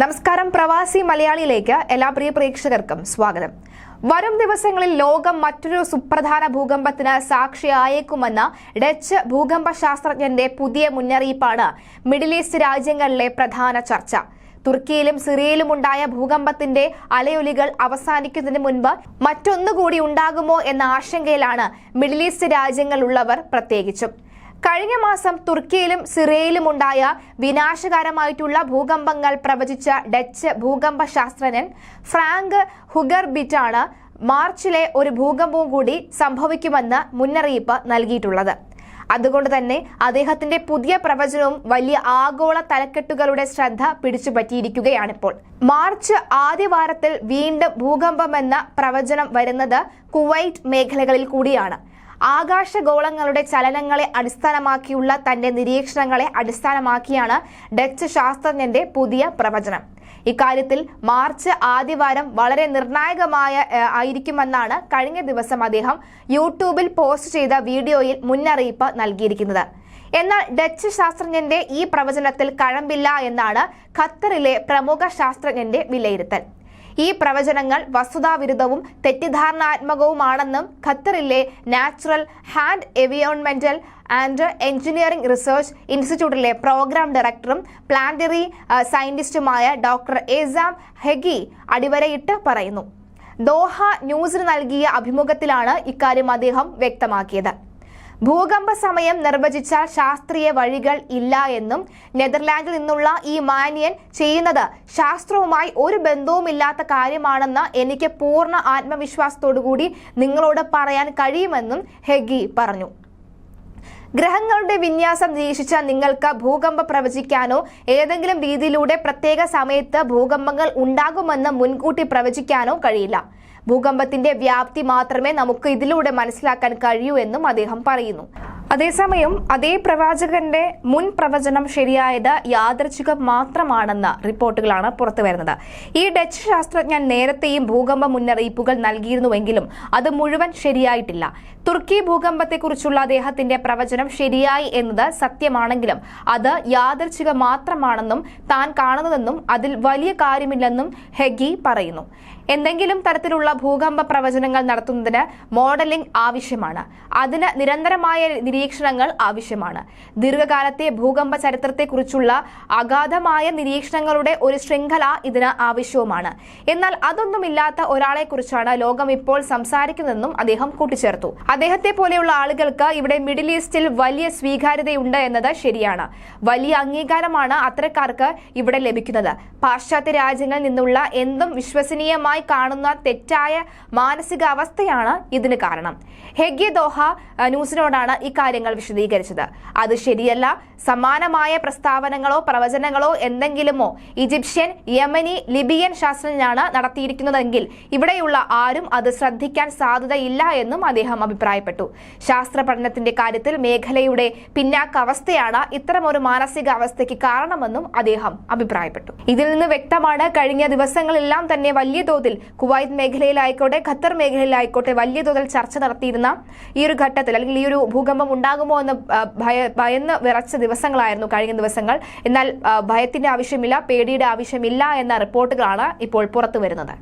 നമസ്കാരം. പ്രവാസി മലയാളിയിലേക്ക് എല്ലാ പ്രിയ പ്രേക്ഷകർക്കും സ്വാഗതം. വരും ദിവസങ്ങളിൽ ലോകം മറ്റൊരു സുപ്രധാന ഭൂകമ്പത്തിന് സാക്ഷിയായേക്കുമെന്ന ഡച്ച് ഭൂകമ്പ ശാസ്ത്രജ്ഞന്റെ പുതിയ മുന്നറിയിപ്പാണ് മിഡിൽ ഈസ്റ്റ് രാജ്യങ്ങളിലെ പ്രധാന ചർച്ച. തുർക്കിയിലും സിറിയയിലുമുണ്ടായ ഭൂകമ്പത്തിന്റെ അലയൊലികൾ അവസാനിക്കുന്നതിന് മുൻപ് മറ്റൊന്നുകൂടി ഉണ്ടാകുമോ എന്ന ആശങ്കയിലാണ് മിഡിൽ ഈസ്റ്റ് രാജ്യങ്ങളിലുള്ളവർ പ്രത്യേകിച്ചും. കഴിഞ്ഞ മാസം തുർക്കിയിലും സിറിയയിലുമുണ്ടായ വിനാശകരമായിട്ടുള്ള ഭൂകമ്പങ്ങൾ പ്രവചിച്ച ഡച്ച് ഭൂകമ്പ ശാസ്ത്രജ്ഞൻ ഫ്രാങ്ക് ഹുഗർബിറ്റാണ് മാർച്ചിലെ ഒരു ഭൂകമ്പവും കൂടി സംഭവിക്കുമെന്ന് മുന്നറിയിപ്പ് നൽകിയിട്ടുള്ളത്. അതുകൊണ്ട് തന്നെ അദ്ദേഹത്തിന്റെ പുതിയ പ്രവചനവും വലിയ ആഗോള തലക്കെട്ടുകളുടെ ശ്രദ്ധ പിടിച്ചുപറ്റിയിരിക്കുകയാണിപ്പോൾ. മാർച്ച് ആദ്യവാരത്തിൽ വീണ്ടും ഭൂകമ്പമെന്ന പ്രവചനം വരുന്നത് കുവൈറ്റ് മേഖലകളിൽ കൂടിയാണ്. ആകാശഗോളങ്ങളുടെ ചലനങ്ങളെ അടിസ്ഥാനമാക്കിയുള്ള തന്റെ നിരീക്ഷണങ്ങളെ അടിസ്ഥാനമാക്കിയാണ് ഡച്ച് ശാസ്ത്രജ്ഞന്റെ പുതിയ പ്രവചനം. ഇക്കാര്യത്തിൽ മാർച്ച് ആദ്യവാരം വളരെ ആയിരിക്കുമെന്നാണ് കഴിഞ്ഞ ദിവസം അദ്ദേഹം യൂട്യൂബിൽ പോസ്റ്റ് ചെയ്ത വീഡിയോയിൽ മുന്നറിയിപ്പ് നൽകിയിരിക്കുന്നത്. എന്നാൽ ഡച്ച് ശാസ്ത്രജ്ഞന്റെ ഈ പ്രവചനത്തിൽ കഴമ്പില്ല എന്നാണ് ഖത്തറിലെ പ്രമുഖ ശാസ്ത്രജ്ഞന്റെ വിലയിരുത്തൽ. ഈ പ്രവചനങ്ങൾ വസ്തുതാവിരുദ്ധവും തെറ്റിദ്ധാരണാത്മകവുമാണെന്നും ഖത്തറിലെ നാച്ചുറൽ ഹാൻഡ് എൻവയോൺമെന്റൽ ആൻഡ് എഞ്ചിനീയറിംഗ് റിസർച്ച് ഇൻസ്റ്റിറ്റ്യൂട്ടിലെ പ്രോഗ്രാം ഡയറക്ടറും പ്ലാന്ററി സയന്റിസ്റ്റുമായ ഡോക്ടർ എസാം ഹെഗി അടിവരയിട്ട് പറയുന്നു. ദോഹ ന്യൂസിന് നൽകിയ അഭിമുഖത്തിലാണ് ഇക്കാര്യം അദ്ദേഹം വ്യക്തമാക്കിയത്. ഭൂകമ്പ സമയം നിർവചിച്ച ശാസ്ത്രീയ വഴികൾ ഇല്ല എന്നും നെതർലാൻഡിൽ നിന്നുള്ള ഈ മാന്യൻ ചെയ്യുന്നത് ശാസ്ത്രവുമായി ഒരു ബന്ധവുമില്ലാത്ത കാര്യമാണെന്ന് എനിക്ക് പൂർണ്ണ ആത്മവിശ്വാസത്തോടുകൂടി നിങ്ങളോട് പറയാൻ കഴിയുമെന്നും ഹെഗി പറഞ്ഞു. ഗ്രഹങ്ങളുടെ വിന്യാസം നിരീക്ഷിച്ച നിങ്ങൾക്ക് ഭൂകമ്പം പ്രവചിക്കാനോ ഏതെങ്കിലും രീതിയിലൂടെ പ്രത്യേക സമയത്ത് ഭൂകമ്പങ്ങൾ ഉണ്ടാകുമെന്ന് മുൻകൂട്ടി പ്രവചിക്കാനോ കഴിയില്ല. ഭൂകമ്പത്തിന്റെ വ്യാപ്തി മാത്രമേ നമുക്ക് ഇതിലൂടെ മനസ്സിലാക്കാൻ കഴിയൂ എന്നും അദ്ദേഹം പറയുന്നു. അതേസമയം അതേ പ്രവാചകന്റെ മുൻ പ്രവചനം ശരിയായത് യാദൃച്ഛികം മാത്രമാണെന്ന റിപ്പോർട്ടുകളാണ് പുറത്തുവരുന്നത്. ഈ ഡച്ച് ശാസ്ത്രജ്ഞൻ നേരത്തെയും ഭൂകമ്പ മുന്നറിയിപ്പുകൾ നൽകിയിരുന്നുവെങ്കിലും അത് മുഴുവൻ ശരിയായിട്ടില്ല. തുർക്കി ഭൂകമ്പത്തെക്കുറിച്ചുള്ള അദ്ദേഹത്തിന്റെ പ്രവചനം ശരിയായി എന്നത് സത്യമാണെങ്കിലും അത് യാദൃച്ഛികം മാത്രമാണെന്നും താൻ കാണുന്നതെന്നും അതിൽ വലിയ കാര്യമില്ലെന്നും ഹെഗി പറയുന്നു. എന്തെങ്കിലും തരത്തിലുള്ള ഭൂകമ്പ പ്രവചനങ്ങൾ നടത്തുന്നതിന് മോഡലിംഗ് ആവശ്യമാണ്. അതിന് നിരന്തരമായ നിരീക്ഷണങ്ങൾ ആവശ്യമാണ്. ദീർഘകാലത്തെ ഭൂകമ്പ ചരിത്രത്തെക്കുറിച്ചുള്ള അഗാധമായ നിരീക്ഷണങ്ങളുടെ ഒരു ശൃംഖല ഇതിന് ആവശ്യവുമാണ്. എന്നാൽ അതൊന്നുമില്ലാത്ത ഒരാളെക്കുറിച്ചാണ് ലോകം ഇപ്പോൾ സംസാരിക്കുന്നതെന്നും അദ്ദേഹം കൂട്ടിച്ചേർത്തു. അദ്ദേഹത്തെ പോലെയുള്ള ആളുകൾക്ക് ഇവിടെ മിഡിൽ ഈസ്റ്റിൽ വലിയ സ്വീകാര്യതയുണ്ട് എന്നത് ശരിയാണ്. വലിയ അംഗീകാരമാണ് അത്തരക്കാർക്ക് ഇവിടെ ലഭിക്കുന്നത്. പാശ്ചാത്യ രാജ്യങ്ങളിൽ നിന്നുള്ള എന്തും വിശ്വസനീയമായി കാണുന്ന തെറ്റായ മാനസികാവസ്ഥയാണ് ഇതിന് കാരണം. ഹെഗി ദോഹ ന്യൂസിനോടാണ് ഇക്കാര്യങ്ങൾ വിശദീകരിച്ചത്. അത് ശരിയല്ല. സമാനമായ പ്രസ്താവനകളോ പ്രവചനങ്ങളോ എന്തെങ്കിലുമോ ഈജിപ്ഷ്യൻ, യമനി, ലിബിയൻ ശാസ്ത്രജ്ഞനാണ് നടത്തിയിരിക്കുന്നതെങ്കിൽ ഇവിടെയുള്ള ആരും അത് ശ്രദ്ധിക്കാൻ സാധ്യതയില്ല എന്നും അദ്ദേഹം അഭിപ്രായപ്പെട്ടു. ശാസ്ത്ര പഠനത്തിന്റെ കാര്യത്തിൽ മേഖലയുടെ പിന്നാക്കാവസ്ഥയാണ് ഇത്തരമൊരു മാനസികാവസ്ഥയ്ക്ക് കാരണമെന്നും അദ്ദേഹം അഭിപ്രായപ്പെട്ടു. ഇതിൽ നിന്ന് വ്യക്തമാണ് കഴിഞ്ഞ ദിവസങ്ങളെല്ലാം തന്നെ വലിയ തോതിൽ കുവൈറ്റ് മേഖലയിലായിക്കോട്ടെ ഖത്തർ മേഖലയിലായിക്കോട്ടെ വലിയ തോതിൽ ചർച്ച നടത്തിയിരുന്ന ഈ ഒരു ഘട്ടത്തിൽ അല്ലെങ്കിൽ ഈ ഒരു ഭൂകമ്പം ഉണ്ടാകുമോ എന്ന് ഭയന്ന് വിറച്ച ദിവസങ്ങളായിരുന്നു കഴിഞ്ഞ ദിവസങ്ങൾ. എന്നാൽ ഭയത്തിന്റെ ആവശ്യമില്ല, പേടിയുടെ ആവശ്യമില്ല എന്ന റിപ്പോർട്ടുകളാണ് ഇപ്പോൾ പുറത്തു വരുന്നത്.